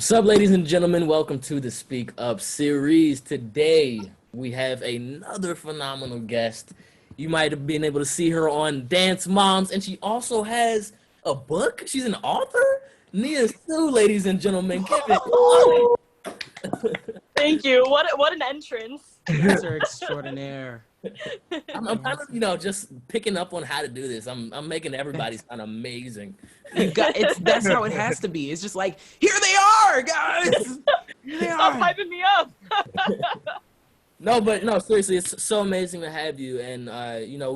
What's up, ladies and gentlemen? Welcome to the Speak Up series. Today, we have another phenomenal guest. You might have been able to see her on Dance Moms, and she also has a book. She's an author. Nia Sioux, ladies and gentlemen. Give it Woo! up. Thank you. What an entrance. Dancer extraordinaire. I'm kind of, just picking up on how to do this. I'm making everybody sound amazing. That's how it has to be. It's just like, here they are, guys. Here they Stop are. hyping me up. No, but no, seriously, it's so amazing to have you. And,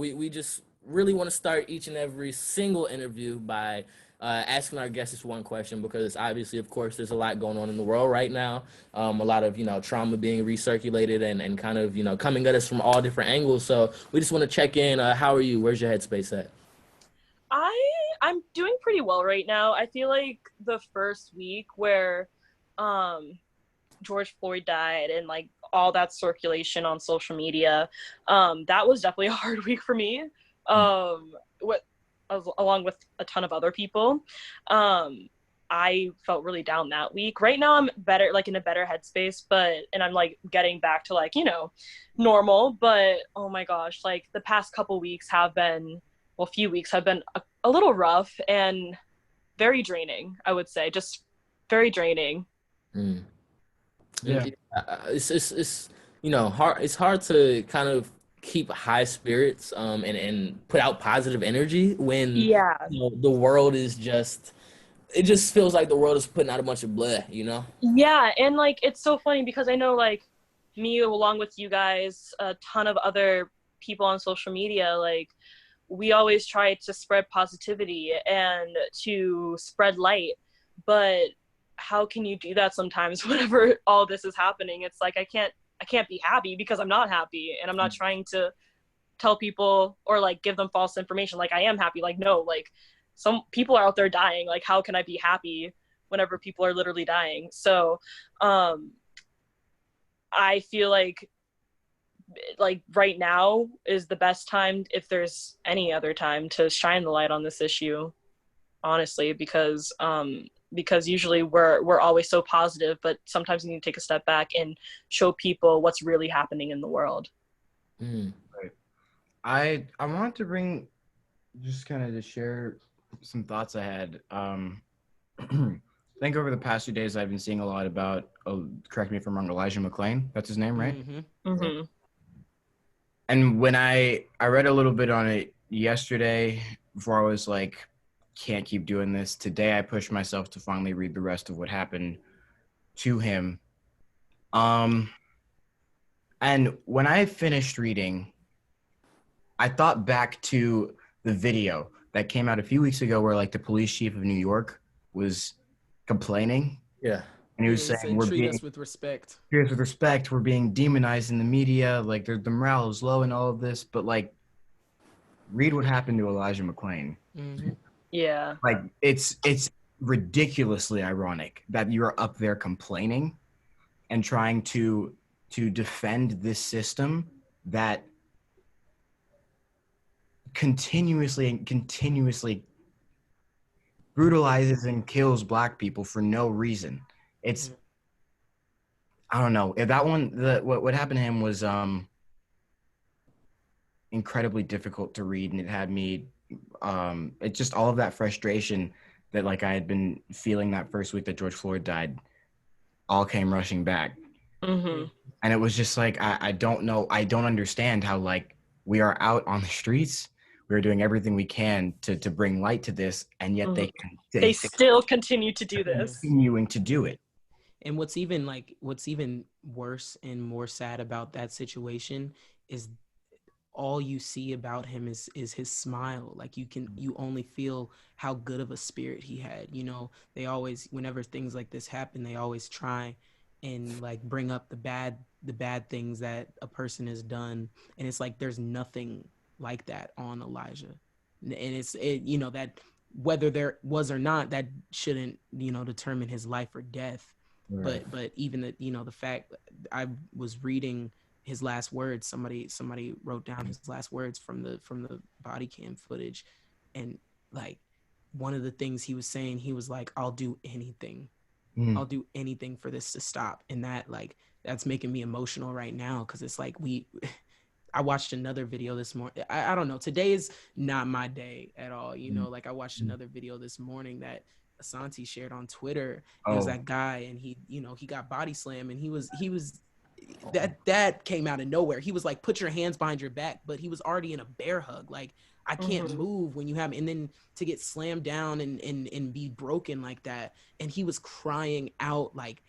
we just really want to start each and every single interview by asking our guests this one question because obviously, of course, there's a lot going on in the world right now. A lot of, trauma being recirculated and kind of, coming at us from all different angles. So we just want to check in. How are you? Where's your headspace at? I'm doing pretty well right now. I feel like the first week where George Floyd died and like all that circulation on social media, that was definitely a hard week for me. What along with a ton of other people. I felt really down that week. Right now I'm better, like in a better headspace, and I'm like getting back to like, normal, but oh my gosh, like the past couple weeks have been, well, few weeks have been a little rough and very draining, I would say, just very draining. Mm. Yeah. It's hard. It's hard to kind of keep high spirits and put out positive energy when Yeah. the world is just it just feels like the world is putting out a bunch of bleh. Yeah, and like it's so funny because I know like me along with you guys, a ton of other people on social media, like we always try to spread positivity and to spread light, but how can you do that sometimes whenever all this is happening? It's like I can't be happy because I'm not happy, and I'm not trying to tell people or like give them false information like I am happy. Like no, like some people are out there dying. Like how can I be happy whenever people are literally dying? So I feel like right now is the best time, if there's any other time, to shine the light on this issue, honestly, because usually we're always so positive, but sometimes you need to take a step back and show people what's really happening in the world. Mm. Right. I want to bring just kind of to share some thoughts I had. I think over the past few days I've been seeing a lot about, correct me if I'm wrong, Elijah McClain. That's his name, right? Mm-hmm. Mm-hmm. And when I read a little bit on it yesterday before I was like, can't keep doing this. Today I pushed myself to finally read the rest of what happened to him. And when I finished reading, I thought back to the video that came out a few weeks ago where like the police chief of New York was complaining. Yeah. And he was He saying, said, we're treat being us with respect. treated with respect, we're being demonized in the media, like the morale is low and all of this, but like read what happened to Elijah McClain. Mm-hmm. Yeah. Like it's ridiculously ironic that you're up there complaining and trying to defend this system that continuously brutalizes and kills Black people for no reason. It's I don't know. If that one, what happened to him was incredibly difficult to read, and it had me it just all of that frustration that like I had been feeling that first week that George Floyd died all came rushing back. Mm-hmm. And it was just like I don't know, I don't understand how like we are out on the streets, we're doing everything we can to bring light to this, and yet Mm-hmm. they They still continue to do this. continuing to do it. And what's even worse and more sad about that situation is all you see about him is his smile. Like you only feel how good of a spirit he had. They always, whenever things like this happen, they always try and like bring up the bad things that a person has done, and it's like there's nothing like that on Elijah. And that whether there was or not, that shouldn't determine his life or death. Right. But even the fact, I was reading his last words. Somebody wrote down his last words from the body cam footage, and like one of the things he was saying, he was like, I'll do anything Mm. I'll do anything for this to stop. And that, like, that's making me emotional right now, because it's like I watched another video this morning. I don't know. Today is not my day at all. You know, like I watched another video this morning that Asante shared on Twitter. It was that guy, and he, you know, he got body slammed, and he was that came out of nowhere. He was like, put your hands behind your back, but he was already in a bear hug. Like, I can't move when you have, and then to get slammed down and be broken like that. And he was crying out like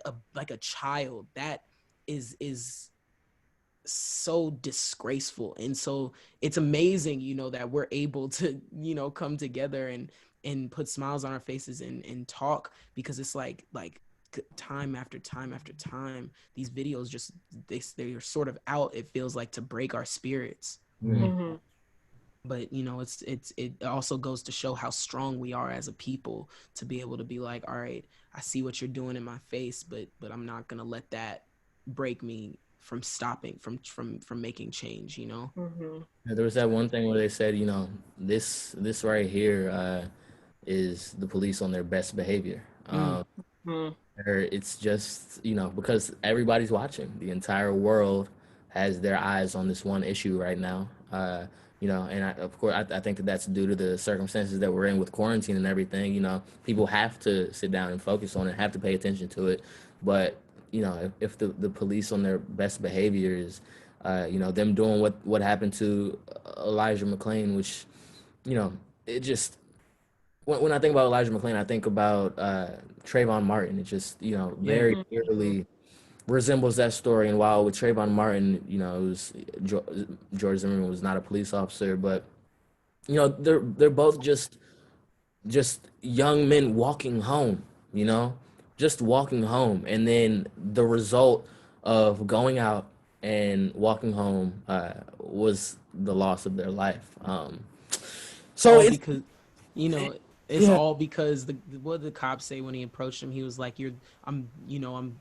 a child. That is so disgraceful. And so it's amazing, you know, that we're able to, you know, come together and put smiles on our faces and talk, because it's like time after time after time, these videos just they're sort of out, it feels like, to break our spirits. But you know, it also goes to show how strong we are as a people, to be able to be like, all right, I see what you're doing in my face, but I'm not gonna let that break me from stopping from making change, you know. Yeah, there was that one thing where they said, you know, this right here is the police on their best behavior. It's just, you know, because everybody's watching. The entire world has their eyes on this one issue right now. You know, and of course, I think that that's due to the circumstances that we're in with quarantine and everything. You know, people have to sit down and focus on it, have to pay attention to it. But, you know, if the police on their best behavior is, you know, them doing what happened to Elijah McClain, which, you know, it just, when I think about Elijah McClain, I think about Trayvon Martin. It just, you know, very clearly resembles that story. And while with Trayvon Martin, you know, it was George Zimmerman was not a police officer, but you know, they're both just young men walking home, you know, just walking home, and then the result of going out and walking home was the loss of their life. So All it's because, you know, it's all because what did the cops say when he approached him? He was like, I'm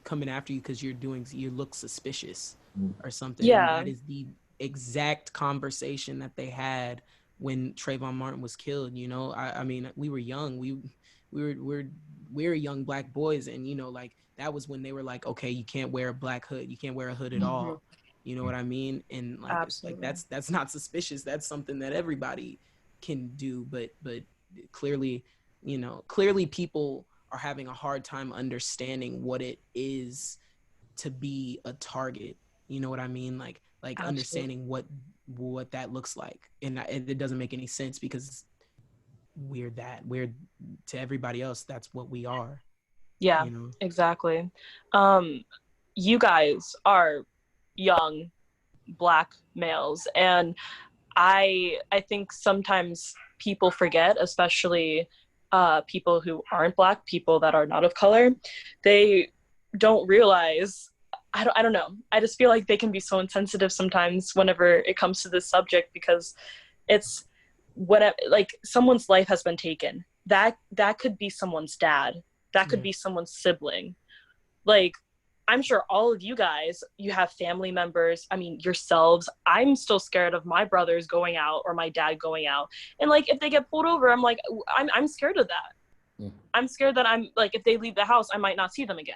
coming after you because you look suspicious or something. And Yeah. that is the exact conversation that they had when Trayvon Martin was killed. You know, I mean, we were young. We're young Black boys, and you know, like, that was when they were like, okay, you can't wear a black hood, you can't wear a hood at all. You know what I mean? And like, it's like that's not suspicious. That's something that everybody can do. But clearly, you know, people are having a hard time understanding what it is to be a target. You know what I mean? Like understanding what that looks like. And it doesn't make any sense, because we're to everybody else, that's what we are. Yeah, you know? exactly. You guys are young Black males, and I think sometimes people forget, especially people who aren't Black, people that are not of color, they don't realize. I don't know. I just feel like they can be so insensitive sometimes whenever it comes to this subject, because it's whatever, like, someone's life has been taken. That could be someone's dad. That could be someone's sibling. Like, I'm sure all of you guys, you have family members, I mean, yourselves. I'm still scared of my brothers going out or my dad going out. And like, if they get pulled over, I'm like, I'm scared of that. I'm scared that I'm like, if they leave the house, I might not see them again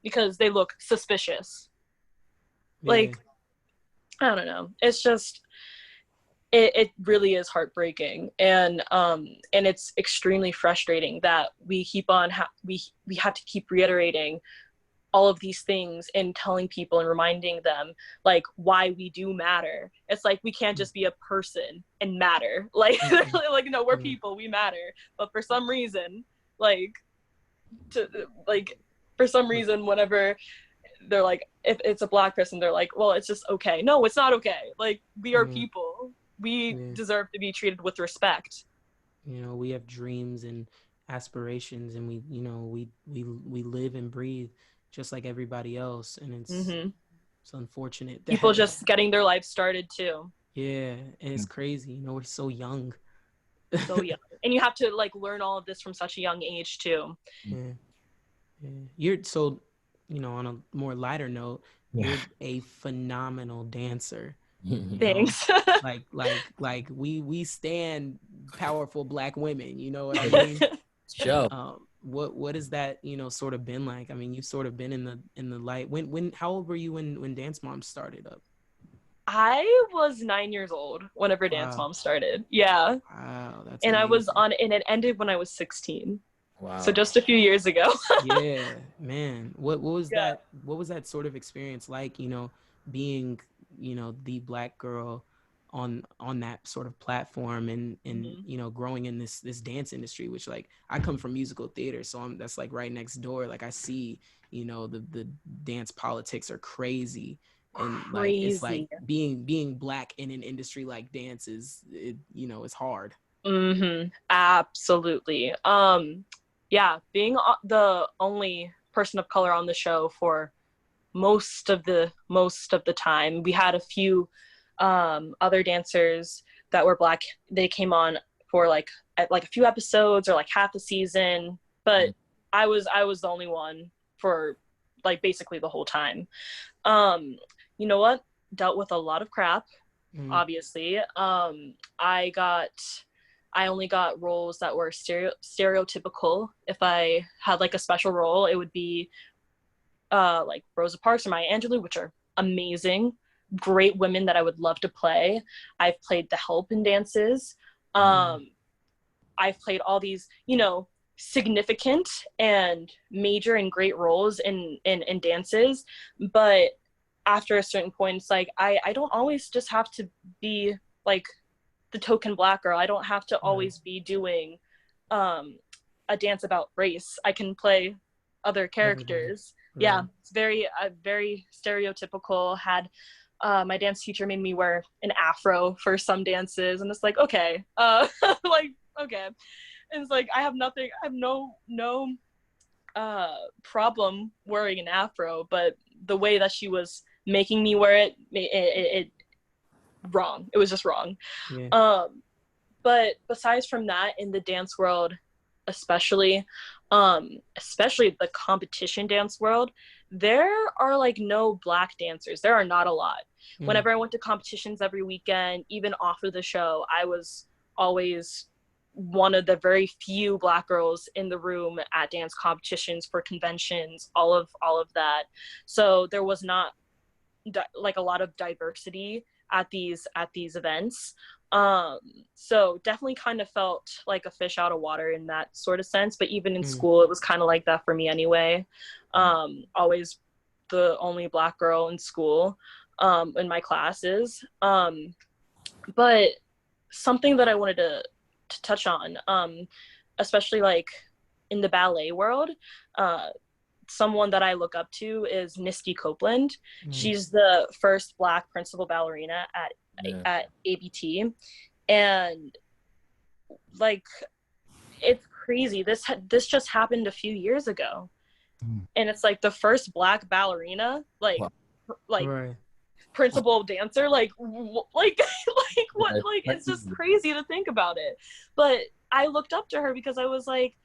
because they look suspicious. Like, I don't know. It's just, it really is heartbreaking, and it's extremely frustrating that we keep on we have to keep reiterating all of these things and telling people and reminding them like why we do matter. It's like we can't just be a person and matter. Like like, no, we're people, we matter. But for some reason, for some reason, whenever they're like, if it's a Black person, they're like, well, it's just okay. No, it's not okay. Like, we are people. We deserve to be treated with respect. You know, we have dreams and aspirations, and we, you know, we live and breathe just like everybody else, and it's unfortunate that people just getting their life started too. Yeah, and it's crazy. You know, we're so young. So young, and you have to like learn all of this from such a young age too. You're so, you know, on a more lighter note, you're a phenomenal dancer. Thanks. like we stand powerful Black women, you know what I mean? Sure. what has that, you know, sort of been like? I mean, you've sort of been in the light. When how old were you when Dance Mom started up? I was 9 years old whenever Dance Wow. Mom started. Yeah. Wow, that's And I was amazing. on, and it ended when I was 16. So Wow. just a few years ago. Yeah, man. What was Yeah. that sort of experience like, you know, being, you know, the Black girl on that sort of platform, and Mhm. you know, growing in this dance industry, which, like, I come from musical theater, so that's like right next door. Like, I see, you know, the dance politics are crazy, and like it's like Crazy. being Black in an industry like dance you know, it's hard. Absolutely. Yeah, being the only person of color on the show for most of the time. We had a few other dancers that were Black. They came on for like a few episodes or like half a season, but I was the only one for like basically the whole time. Um, you know what? Dealt with a lot of crap, Mm, obviously. I got I only got roles that were stereotypical. If I had like a special role, it would be like Rosa Parks or Maya Angelou, which are amazing, great women that I would love to play. I've played the help in dances. mm, I've played all these, you know, significant and major and great roles in dances. But after a certain point, it's like I don't always just have to be like the token Black girl. I don't have to right, always be doing um, a dance about race. I can play other everything. characters. Yeah, Right. it's very stereotypical. Had my dance teacher made me wear an afro for some dances, and it's like, okay, like, okay, and it's like I have nothing, I have no problem wearing an afro, but the way that she was making me wear it wrong. It was just wrong. Yeah. Um, but besides from that, in the dance world, especially, especially the competition dance world, there are like no Black dancers. There are not a lot. Mm, Whenever I went to competitions every weekend, even off of the show, I was always one of the very few Black girls in the room at dance competitions, for conventions, all of that. So there was not like a lot of diversity at these events. um so definitely kind of felt like a fish out of water in that sort of sense, but even in mm, school it was kind of like that for me anyway. Always the only Black girl in school, in my classes. But something that I wanted to touch on, especially like in the ballet world, uh someone that I look up to is Misty Copeland. mm, She's the first Black principal ballerina Yeah. at ABT, and like it's crazy. This just happened a few years ago, and it's like the first Black ballerina, Wow. like right. principal dancer, like like what, Yeah, like it's just crazy. crazy to think about it. But I looked up to her because I was like,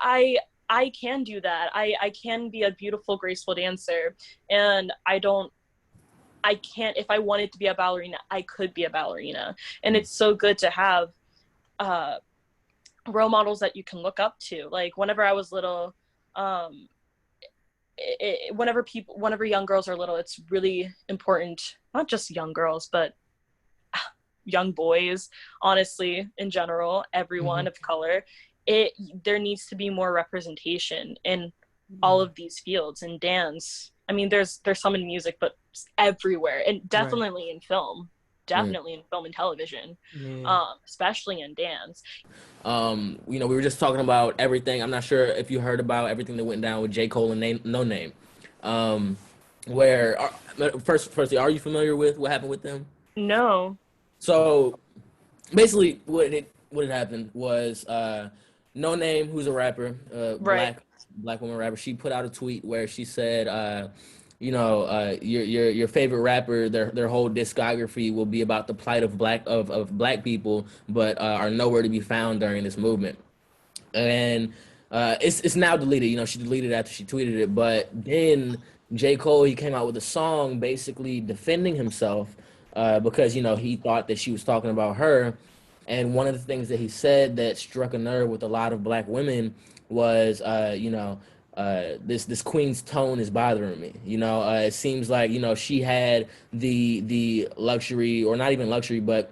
I I can do that. I can be a beautiful, graceful dancer, and I can't. If I wanted to be a ballerina, I could be a ballerina, and it's so good to have uh, role models that you can look up to. Like whenever I was little, um, whenever young girls are little, it's really important. Not just young girls, but young boys, honestly, in general, Mm-hmm. everyone of color. It There needs to be more representation in all Yeah. of these fields. In dance, I mean, there's some in music, but everywhere, and Right. definitely in film, Mm. definitely in film and television, Yeah. especially in dance. You know, we were just talking about everything. I'm not sure if you heard about everything that went down with J. Cole and No Name. Um, where firstly, are you familiar with what happened with them? No. So basically, what had happened was No Name, who's a rapper, Right. black woman rapper. She put out a tweet where she said, you know, your favorite rapper, their whole discography will be about the plight of black people, but are nowhere to be found during this movement. And it's now deleted. You know, she deleted it after she tweeted it. But then J. Cole, he came out with a song basically defending himself because you know he thought that she was talking about her. And one of the things that he said that struck a nerve with a lot of black women was, this queen's tone is bothering me. It seems like she had the luxury, or not even luxury, but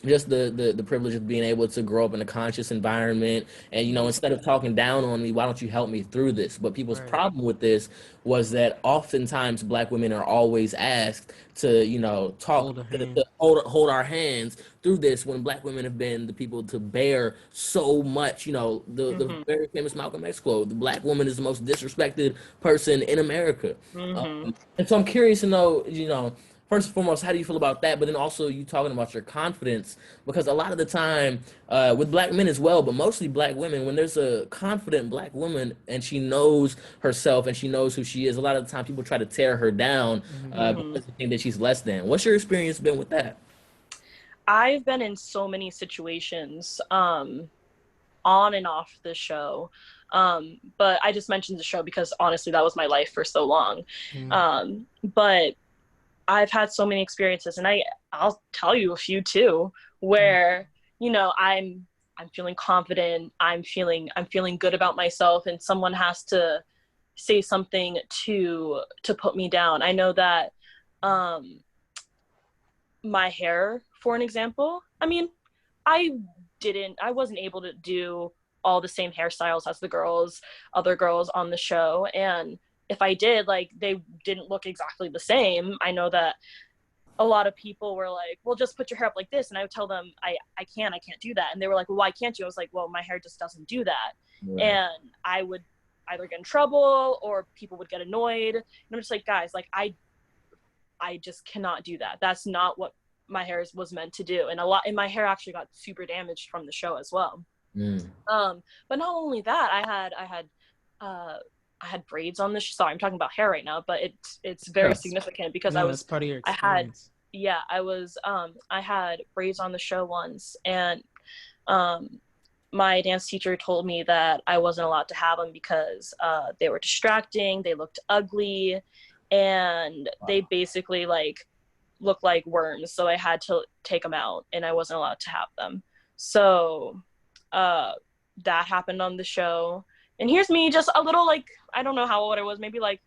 just the privilege of being able to grow up in a conscious environment. And instead of talking down on me, why don't you help me through this? But people's Right. problem with this was that oftentimes black women are always asked to talk, Hold a to hand. hold our hands through this, when black women have been the people to bear so much. The Mm-hmm. very famous Malcolm X quote: "The black woman is the most disrespected person in America." Mm-hmm. And so I'm curious to know, first and foremost, how do you feel about that? But then also you talking about your confidence, because a lot of the time, with black men as well, but mostly black women, when there's a confident black woman and she knows herself and she knows who she is, a lot of the time people try to tear her down, Mm-hmm. because they think that she's less than. What's your experience been with that? I've been in so many situations, on and off the show. But I just mentioned the show because honestly, that was my life for so long. Mm. But I've had so many experiences, and I'll tell you a few too, Mm. where I'm feeling confident, I'm feeling good about myself, and someone has to say something to put me down. I know that um, my hair, for an example. I mean, I wasn't able to do all the same hairstyles as other girls on the show. And if I did, like, they didn't look exactly the same. I know that a lot of people were like, well, just put your hair up like this. And I would tell them, I can't do that. And they were like, well, why can't you? I was like, well, my hair just doesn't do that. Right. And I would either get in trouble or people would get annoyed. And I'm just like, guys, like, I just cannot do that. That's not what my hair was meant to do. And my hair actually got super damaged from the show as well. Mm. But not only that, uh, I had braids on the show. Sorry, I'm talking about hair right now, but it's very Yes. significant because No, that's part of your experience. I had braids on the show once, and my dance teacher told me that I wasn't allowed to have them because they were distracting, they looked ugly, and they basically like looked like worms. So I had to take them out, and I wasn't allowed to have them. So that happened on the show. And here's me, just a little, like, I don't know how old I was, maybe like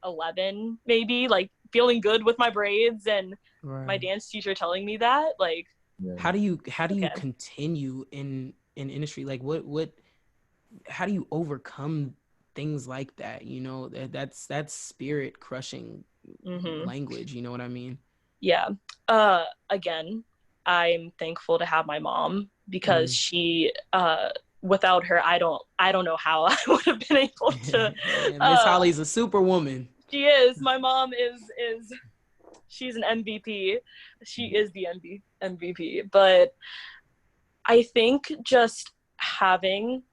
11, maybe, like, feeling good with my braids, and my Right. dance teacher telling me that, like, Yeah. How do you okay. continue in industry? Like what how do you overcome things like that? That's spirit crushing Mm-hmm. language, you know what I mean? Yeah. Again, I'm thankful to have my mom because Mm. she without her, I don't know how I would have been able to Yeah, Miss uh Holly's a superwoman. she is. My mom is she's an MVP. She is the MVP. But I think just having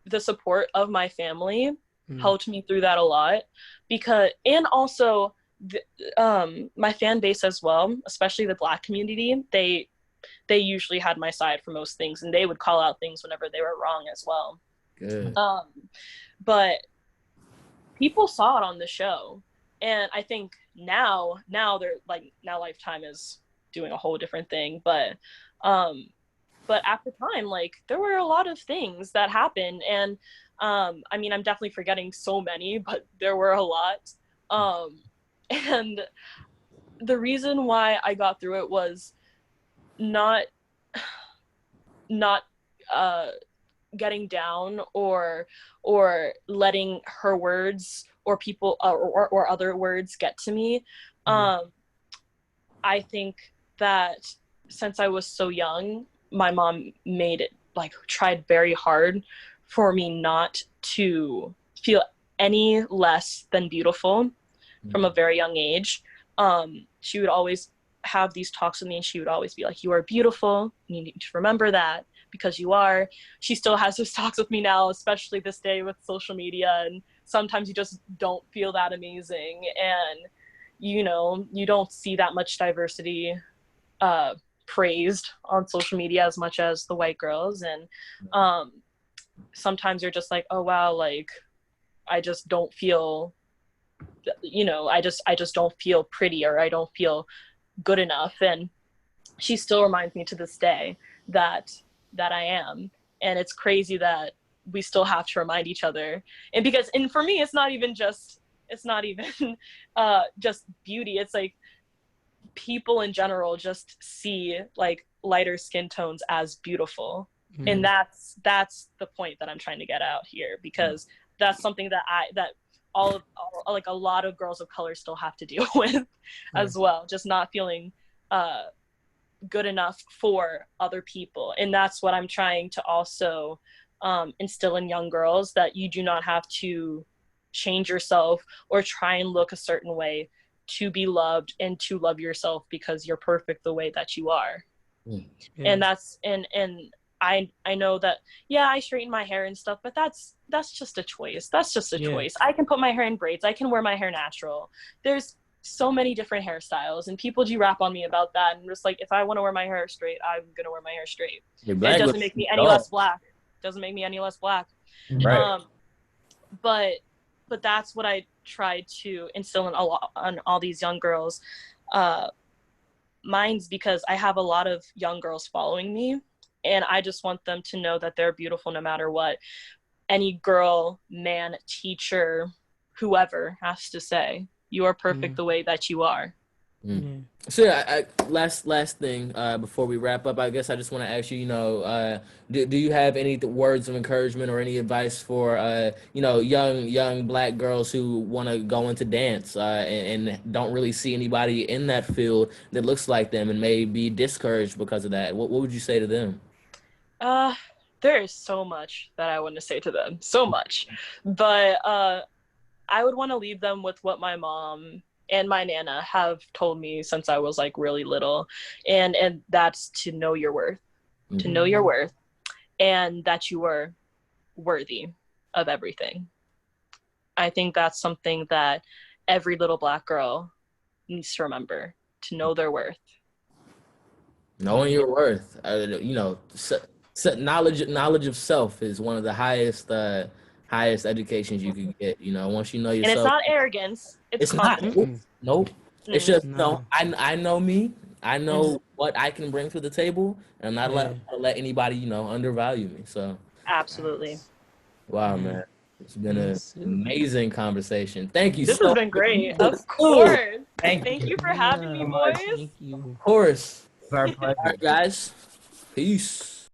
the support of my family Mm. helped me through that a lot, because, and also my fan base as well, especially the Black community, they usually had my side for most things, and they would call out things whenever they were wrong as well. Good. But people saw it on the show, and I think now they're like, now Lifetime is doing a whole different thing, um but at the time, like, there were a lot of things that happened, and I mean, I'm definitely forgetting so many, but there were a lot. And the reason why I got through it was not not uh getting down, or letting her words or people or other words get to me. Mm. um I think that since I was so young, my mom made it, like, tried very hard for me not to feel any less than beautiful from a very young age. She would always have these talks with me, and she would always be like, "You are beautiful. You need to remember that, because you are." She still has those talks with me now, especially this day with social media. And sometimes you just don't feel that amazing, and you don't see that much diversity praised on social media as much as the white girls. And sometimes you're just like, oh wow, like, I just don't feel, I just don't feel pretty, or I don't feel good enough. And she still reminds me to this day that I am. And it's crazy that we still have to remind each other. And for me, it's not even just just beauty. It's like people in general just see like lighter skin tones as beautiful. And that's the point that I'm trying to get out here, because that's something that like a lot of girls of color still have to deal with as well, just not feeling good enough for other people. And that's what I'm trying to also instill in young girls, that you do not have to change yourself or try and look a certain way to be loved and to love yourself, because you're perfect the way that you are. And that's and I know that, yeah, I straighten my hair and stuff, but that's just a choice. That's just a choice. I can put my hair in braids. I can wear my hair natural. There's so many different hairstyles, and people do rap on me about that. And just like, if I want to wear my hair straight, I'm gonna wear my hair straight. It doesn't make me any less black. Doesn't make me any less black. Right. But that's what I try to instill on all these young girls' minds, because I have a lot of young girls following me, and I just want them to know that they're beautiful no matter what any girl, man, teacher, whoever has to say. You are perfect the way that you are. So yeah, last thing before we wrap up, I guess I just want to ask you, do you have any words of encouragement or any advice for young black girls who want to go into dance and don't really see anybody in that field that looks like them and may be discouraged because of that? What would you say to them? There is so much that I want to say to them, so much, but I would want to leave them with what my mom and my Nana have told me since I was like really little. And that's to know your worth, to know your worth, and that you are worthy of everything. I think that's something that every little black girl needs to remember, to know their worth. Knowing your worth, knowledge of self is one of the highest educations you can get. Once you know yourself. And it's not arrogance. It's confidence. Nope. It's just, I know me. I know what I can bring to the table, and I'm not let anybody, undervalue me. So absolutely. Wow, man. It's been an amazing conversation. Thank you. This has been great. Of course. Thank you for having me, boys. Thank you. Of course. It's our pleasure. All right, guys. Peace.